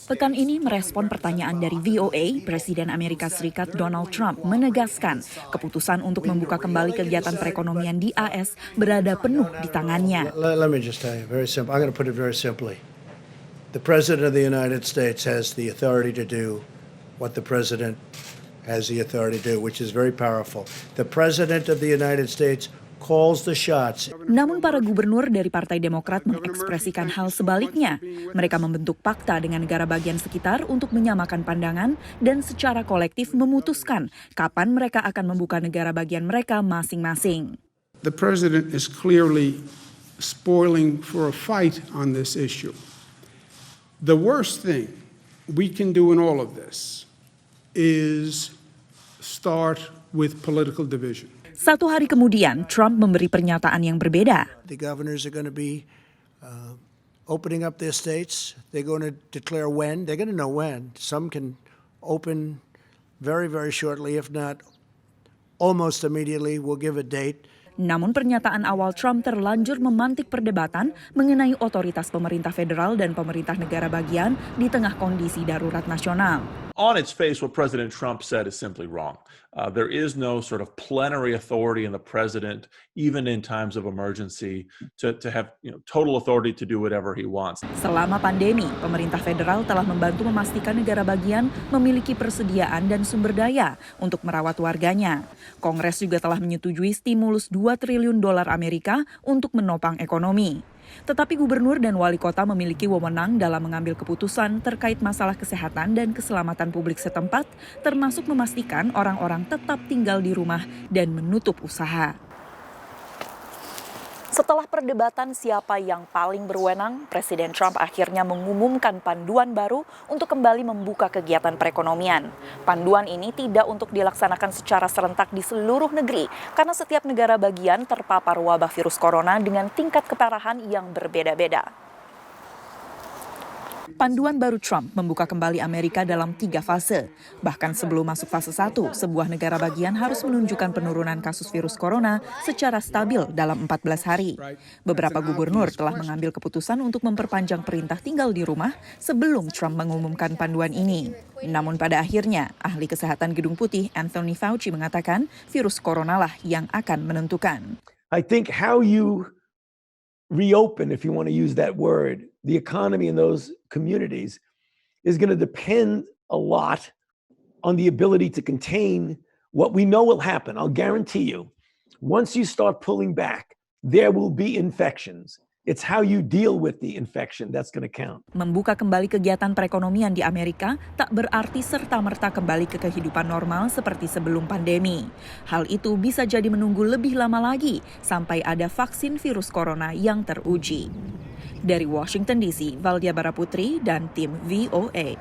Pekan ini merespon pertanyaan dari VOA, Presiden Amerika Serikat Donald Trump menegaskan keputusan untuk membuka kembali kegiatan perekonomian di AS berada penuh di tangannya. Let me just tell you, very simple. I'm going to put it very simply. The President of the United States has the authority to do what the President has the authority to do, which is very powerful. The President of the United States calls the shots. Namun para gubernur dari Partai Demokrat mengekspresikan hal sebaliknya. Mereka membentuk pakta dengan negara bagian sekitar untuk menyamakan pandangan dan secara kolektif memutuskan kapan mereka akan membuka negara bagian mereka masing-masing. The President is clearly spoiling for a fight on this issue. The worst thing we can do in all of this is start with political division. Satu hari kemudian, Trump memberi pernyataan yang berbeda. The governors are going to be opening up their states. They're going to declare when. They're going to know when. Some can open very, very shortly, if not almost immediately. We'll give a date. Namun pernyataan awal Trump terlanjur memantik perdebatan mengenai otoritas pemerintah federal dan pemerintah negara bagian di tengah kondisi darurat nasional. On its face, what President Trump said is simply wrong. There is no sort of plenary authority in the president, even in times of emergency, to have total authority to do whatever he wants. Selama pandemi, pemerintah federal telah membantu memastikan negara bagian memiliki persediaan dan sumber daya untuk merawat warganya. Kongres juga telah menyetujui stimulus $2 triliun Amerika untuk menopang ekonomi. Tetapi gubernur dan wali kota memiliki wewenang dalam mengambil keputusan terkait masalah kesehatan dan keselamatan publik setempat, termasuk memastikan orang-orang tetap tinggal di rumah dan menutup usaha. Setelah perdebatan siapa yang paling berwenang, Presiden Trump akhirnya mengumumkan panduan baru untuk kembali membuka kegiatan perekonomian. Panduan ini tidak untuk dilaksanakan secara serentak di seluruh negeri, karena setiap negara bagian terpapar wabah virus corona dengan tingkat keparahan yang berbeda-beda. Panduan baru Trump membuka kembali Amerika dalam 3 fase. Bahkan sebelum masuk fase 1, sebuah negara bagian harus menunjukkan penurunan kasus virus corona secara stabil dalam 14 hari. Beberapa gubernur telah mengambil keputusan untuk memperpanjang perintah tinggal di rumah sebelum Trump mengumumkan panduan ini. Namun pada akhirnya, ahli kesehatan Gedung Putih Anthony Fauci mengatakan virus corona lah yang akan menentukan. I think how you reopen, if you want to use that word, the economy in those communities is going to depend a lot on the ability to contain what we know will happen. I'll guarantee you, once you start pulling back, there will be infections. It's how you deal with the infection that's going to count. Membuka kembali kegiatan perekonomian di Amerika tak berarti serta-merta kembali ke kehidupan normal seperti sebelum pandemi. Hal itu bisa jadi menunggu lebih lama lagi sampai ada vaksin virus corona yang teruji. Dari Washington DC, Valdia Baraputri dan tim VOA.